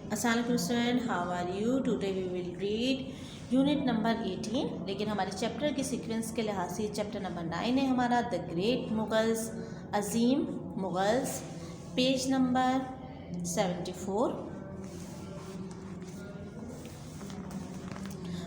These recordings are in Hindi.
Assalamualaikum student, how are you? Today we will read unit number 18, लेकिन हमारे चैप्टर की सीक्वेंस के लिहाज से चैप्टर नंबर 9 है हमारा, द ग्रेट मुगल्स, अजीम मुगल्स, पेज नंबर 74।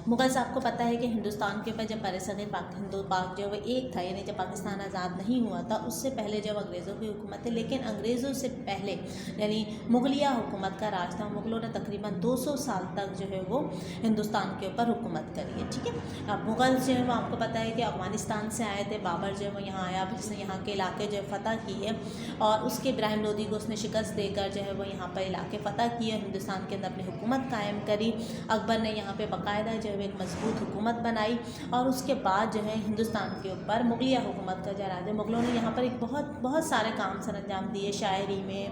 मुगल्स आपको पता है कि हिंदुस्तान के ऊपर जब बरसग़ीर हिंदू पाक जो है एक था, यानी जब पाकिस्तान आज़ाद नहीं हुआ था उससे पहले जब अंग्रेज़ों की हुकूमत है, लेकिन अंग्रेज़ों से पहले यानी मुगलिया हुकूमत का राज था। मुग़लों ने तकरीबन 200 साल तक जो है वो हिंदुस्तान के ऊपर हुकूमत करी है। ठीक है, अब मुग़ल्स जो है वो आपको पता है कि अफ़गानिस्तान से आए थे। बाबर जो है वो यहाँ आया, जिसने यहाँ के इलाके जो है फ़तह किए और उसके इब्राहिम लोदी को उसने शिकस्त देकर जो है वो यहाँ पर इलाके फ़तह किए, हिंदुस्तान के अंदर अपनी हुकूमत कायम करी। अकबर ने यहाँ पर बाकायदा जो है एक मजबूत हुकूमत बनाई और उसके बाद जो है हिंदुस्तान के ऊपर मुगलिया हुकूमत का जो राज है, मुग़लों ने यहाँ पर एक बहुत सारे काम सर अंजाम दिए। शायरी में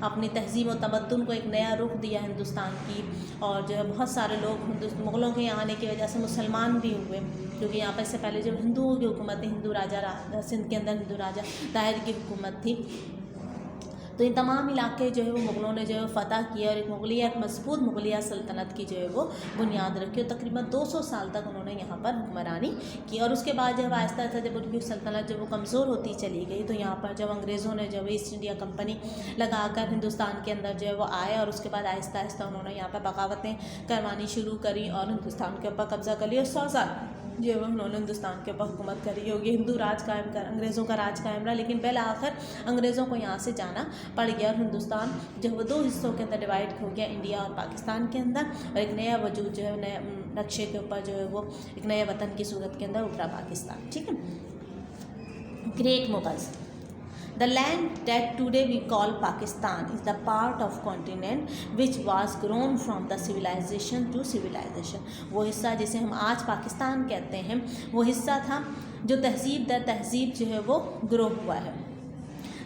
अपनी तहज़ीब और तमद्दुन को एक नया रुख दिया हिंदुस्तान की, और जो है बहुत सारे लोग मुग़लों के यहाँ आने की वजह से मुसलमान भी हुए, क्योंकि यहाँ पर इससे पहले जब हिंदुओं की हुकूमत थी, हिंदू राजा सिंध के अंदर हिंदू राजा ताहिर की हुकूमत थी, तो इन तमाम इलाके जो है वो मुग़लों ने जो है फ़तह किया और एक मजबूत मुगलिया सल्तनत की जो है वो बुनियाद रखी और तकरीबन 200 साल तक उन्होंने यहाँ पर हुक्मरानी की। और उसके बाद जब आहिस्ता आहिस्ता जब उनकी सल्तनत जब वो कमज़ोर होती चली गई, तो यहाँ पर जब अंग्रेज़ों ने जब ईस्ट इंडिया कंपनी लगाकर हिंदुस्तान के अंदर जो है वो आए और उसके बाद आहिस्ता आहिस्ता उन्होंने यहाँ पर बगावतें करवानी शुरू करी और हिंदुस्तान के ऊपर कब्ज़ा कर लिया। 100 साल जो है उन्होंने हिंदुस्तान के ऊपर हुकूमत करी होगी, हिंदू राज कायम कर, अंग्रेज़ों का राज कायम रहा, लेकिन पहले आखिर अंग्रेज़ों को यहाँ से जाना पड़ गया और हिंदुस्तान जो है वो 2 हिस्सों के अंदर डिवाइड हो गया, इंडिया और पाकिस्तान के अंदर, और एक नया वजूद जो है नया नक्शे के ऊपर जो है वो एक नए वतन की सूरत के अंदर उभरा पाकिस्तान। ठीक है, great Mughals. The land that today we call Pakistan is the part of continent which was grown from the civilization to civilization। वो हिस्सा जिसे हम आज पाकिस्तान कहते हैं वो हिस्सा था जो तहज़ीब दर तहज़ीब जो है वो ग्रो हुआ है।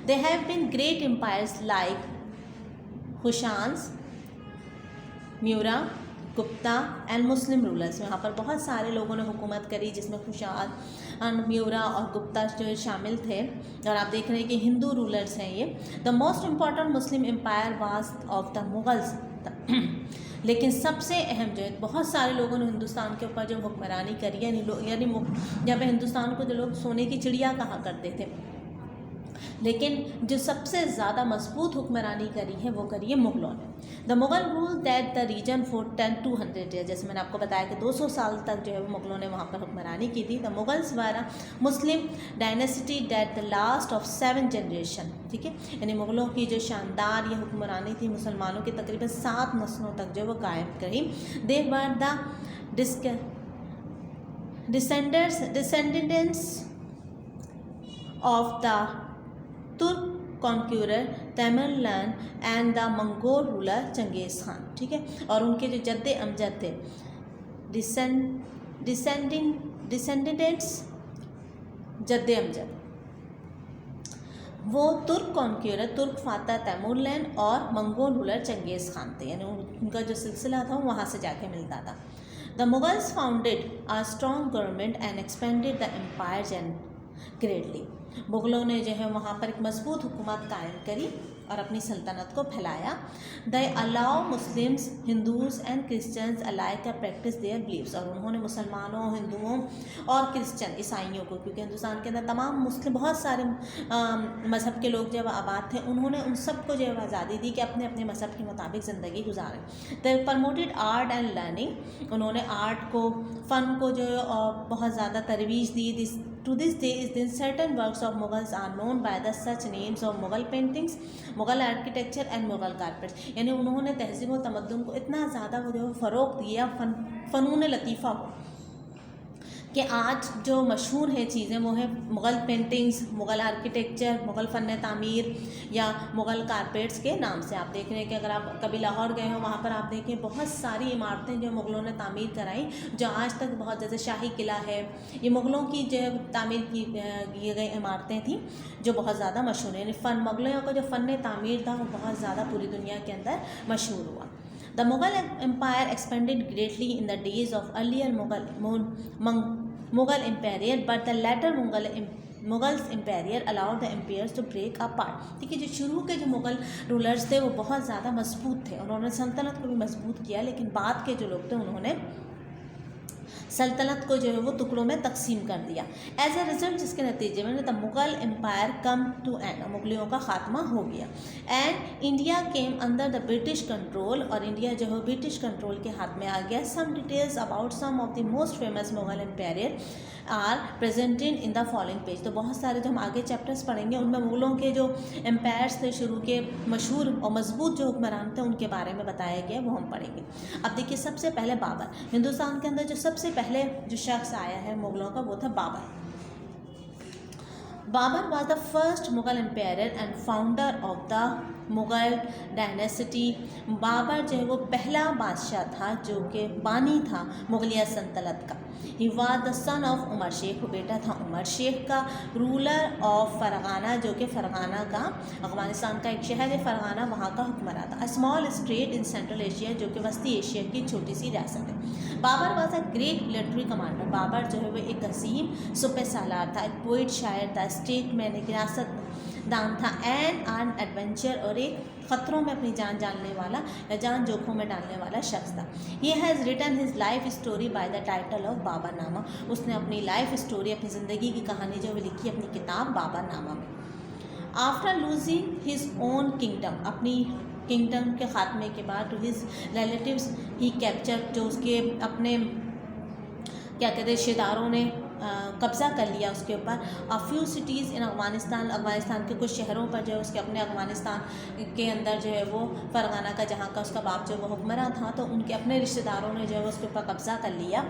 There have been great empires like Kushans, Maurya, Gupta and Muslim rulers. यहाँ पर बहुत सारे लोगों ने हुकूमत करी, जिसमें खुशाल, म्यूरा और गुप्ता जो शामिल थे, और आप देख रहे हैं कि हिंदू रूलर्स हैं ये। The most important Muslim empire was of the Mughals. लेकिन सबसे अहम जो है, बहुत सारे लोगों ने हिंदुस्तान के ऊपर जो हुक्मरानी करी, यानी जहाँ पे हिंदुस्तान को जो लोग सोने की चिड़िया कहा करते थे, लेकिन जो सबसे ज़्यादा मजबूत हुक्मरानी करी है वो करी है मुग़लों ने। The Mughal rule that the reason for 10-200 year. जैसे मैंने आपको बताया कि 200 साल तक जो है वो मुग़लों ने वहाँ पर हुक्मरानी की थी। द मुग़ल्स वारा Muslim dynasty that the last of 7 generation. ठीक है, यानी मुग़लों की जो शानदार ये हुक्मरानी थी, मुसलमानों की तकरीबन 7 नस्लों तक जो वो कायम करी। They were the descendants of the Turk conqueror Tamerlane and the Mongol ruler Genghis Khan. ठीक है, और उनके जो जद्दे अमजद थे, डिसेंडेंट्स जद्दे अमजद, वो तुर्क कॉन्क्यूरर तुर्क फातह तैमूरलैन और मंगोल रूलर चंगेज़ खान थे, यानी उनका जो सिलसिला था वहाँ से जाके मिलता था। The Mughals founded a strong government and expanded the empire and greatly. मुग़लों ने जो है वहाँ पर एक मजबूत हुकूमत कायम करी और अपनी सल्तनत को फैलाया। They allow Muslims, Hindus and Christians alike का प्रैक्टिस देयर बिलीव्स। और उन्होंने मुसलमानों, हिंदुओं और क्रिश्चियन ईसाइयों को, क्योंकि हिंदुस्तान के अंदर तमाम मुस्लिम बहुत सारे मज़हब के लोग जब आबाद थे, उन्होंने उन सबको जो है आज़ादी दी कि अपने अपने मज़हब के मुताबिक ज़िंदगी गुजारें। दे प्रमोटेड आर्ट एंड लर्निंग। उन्होंने आर्ट को, फ़न को जो है बहुत ज़्यादा तरवीज दी। To this day is then certain works of Mughals are known by the such names of Mughal paintings, Mughal architecture and Mughal carpets। यानी उन्होंने तहज़ीब व तमद्दुन को इतना ज़्यादा वो जो फ़रोग़ दिया, फ़नून लतीफ़ा को, कि आज जो मशहूर है चीज़ें वो है मुग़ल पेंटिंग्स, मुग़ल आर्किटेक्चर, मुग़ल फ़न तामीर या मुग़ल कारपेट्स के नाम से। आप देख रहे हैं कि अगर आप कभी लाहौर गए हो, वहाँ पर आप देखें बहुत सारी इमारतें जो मुग़लों ने तामीर कराई, जो आज तक बहुत, जैसे शाही किला है, ये मुग़लों की जो तामीर की गई इमारतें थी जो बहुत ज़्यादा मशहूर है। यानी मुग़लों का जो फ़न तामीर था वो बहुत ज़्यादा पूरी दुनिया के अंदर मशहूर हुआ। The Mughal empire expanded greatly in the days of earlier Mughal Mughal Imperial, but the latter Mughals empire allowed the empires to break apart. ठीक है, जो शुरू के जो मुगल रूलर्स थे वो बहुत ज़्यादा मजबूत थे, उन्होंने सल्तनत को भी मजबूत किया, लेकिन बाद के जो लोग थे उन्होंने सल्तनत को जो है वो टुकड़ों में तकसीम कर दिया। एज अ रिजल्ट जिसके नतीजे में the Mughal empire come to end, मुगलियों का खात्मा हो गया। And India came under the British control, और इंडिया जो है ब्रिटिश कंट्रोल के हाथ में आ गया। Some details about some of the most famous Mughal empire are presented in the following page. तो बहुत सारे जो हम आगे चैप्टर्स पढ़ेंगे उनमें मुगलों के जो एम्पायर्स थे, शुरू के मशहूर और मजबूत जो हुक्मरान थे, उनके बारे में बताया गया, वो हम पढ़ेंगे। अब देखिए, सबसे पहले बाबर। हिंदुस्तान के अंदर जो सबसे पहले जो शख्स आया है मुगलों का, वो था Babur. Babur was the first Mughal empire and founder of the Mughal dynasty. Babur जो है वो पहला बादशाह था जो कि बानी था मुगलिया सल्तनत का। He was the son of Umar Shaikh, वो बेटा था उमर शेख का। रूलर ऑफ फरगाना, जो कि फरगाना का अफगानिस्तान का एक शहर है फरगाना, वहाँ का हुक्मरान था। Small state in Central Asia, जो कि वस्ती एशिया की छोटी सी रियासत है। Babur was a great military commander. Babur जो है वो एक अजीम सुपर सालार था, एक पोइट शायर था, स्टेटमैन, एक रियासत दान था, एंड आन एडवेंचर, और एक ख़तरों में अपनी जान जानने वाला या जान जोखों में डालने वाला शख्स था। He has written his life story by the title of Baburnama. उसने अपनी लाइफ स्टोरी, अपनी ज़िंदगी की कहानी जो है लिखी अपनी किताब बाबरनामा में। After losing his own kingdom, अपनी किंगडम के ख़ात्मे के बाद, to his relatives he capture, जो उसके अपने क्या कहते हैं रिश्तेदारों ने कब्ज़ा कर लिया उसके ऊपर। A few cities in Afghanistan, Afghanistan के कुछ शहरों पर जो है उसके अपने अफगानिस्तान के अंदर जो है वो फरगाना का, जहाँ का उसका बाप जो वो हुक्मरान था, तो उनके अपने रिश्तेदारों ने जो है उसके ऊपर कब्ज़ा कर लिया।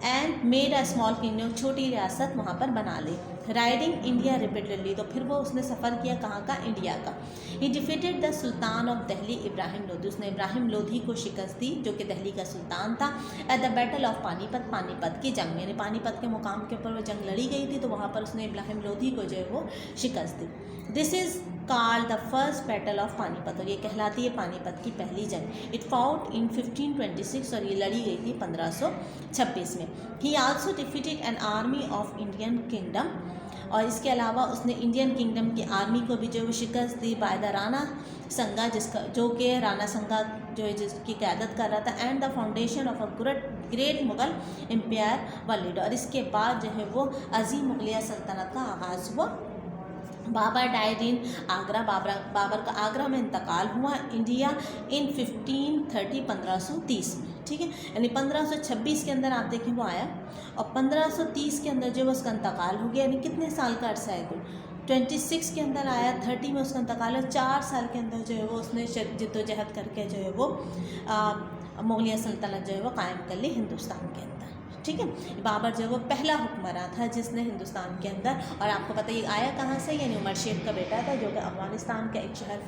And made a small kingdom, छोटी रियासत वहाँ पर बना ली। राइडिंग इंडिया रिपीटेडली, तो फिर वो उसने सफ़र किया कहाँ का, इंडिया का। ही defeated the sultan of Delhi Ibrahim Lodhi, उसने इब्राहिम लोधी को शिकस्त दी जो कि दिल्ली का सुल्तान था। At the battle of Panipat, Panipat की जंग में, यानी पानीपत के मुकाम के ऊपर वो जंग लड़ी गई थी, तो वहाँ पर उसने इब्राहिम लोधी को जो है वो शिकस्त दी। This is called the first battle of Panipat, और ये कहलाती है पानीपत की पहली जंग। इट फाउट इन 1526, और ये लड़ी गई थी 1526 में। ही also defeated an army of Indian kingdom, और इसके अलावा उसने इंडियन किंगडम की आर्मी को भी जो है शिकस्त दी बाय द राणा संगा, जिसका जो कि राणा संगा जो है जिसकी क़यादत कर रहा था। And the foundation of a great Mughal empire व लीडर, और इसके बाद जो है वो अजीम मुगलिया सल्तनत का आगाज़ हुआ। बाबर डाइड इन आगरा, बाबर का आगरा में इंतकाल हुआ। इंडिया इन 1530, 1530 में। ठीक है, यानी 1526 के अंदर आप देखें वो आया, और 1530 के अंदर जो है उसका इंतकाल हो गया। यानी कितने साल का अरसा है कुल, 26 के अंदर आया, 30 में उसका इंतकाल है। 4 साल के अंदर जो है वो उसने जद्दोजहद करके जो है वो मुगलिया सल्तनत जो है वो कायम कर ली हिंदुस्तान के अंदर। ठीक है, बाबर जो है वो पहला हुक्मरान था जिसने हिंदुस्तान के अंदर, और आपको पता ये आया कहाँ से, यानी उमर शेख का बेटा था जो कि अफगानिस्तान का एक शहर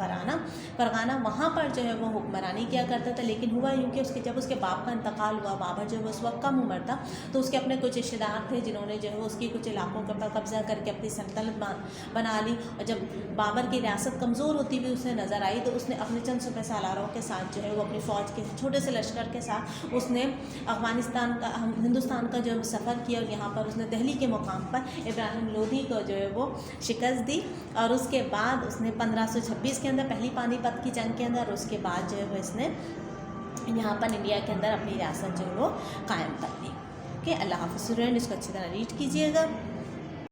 फरगाना वहाँ पर जो है वो हुक्मरानी किया करता था। लेकिन हुआ यूँ कि जब उसके बाप का इंतकाल हुआ, बाबर जो है उस वक्त कम उम्र था, तो उसके अपने कुछ रिश्तेदार थे जिन्होंने जो है उसकी कुछ इलाकों के ऊपर कब्जा करके अपनी सल्तनत बना ली। और जब बाबर की रियासत कमज़ोर होती हुई उसे नज़र आई, तो उसने अपने चंद सुबह सालारों के साथ जो है वो अपनी फ़ौज के छोटे से लश्कर के साथ उसने अफगानिस्तान का, हिंदुस्तान का जो सफ़र किया, और यहाँ पर उसने दिल्ली के मुकाम पर इब्राहिम लोधी को जो है वो शिकस्त दी। और उसके बाद उसने 1526 के अंदर पहली पानीपत की जंग के अंदर, उसके बाद जो है वो इसने यहाँ पर इंडिया के अंदर अपनी रियासत जो है वो कायम कर ली। ओके, अल्लाह हाफ़िज़ स्टूडेंट, इसको अच्छी तरह रीड कीजिएगा।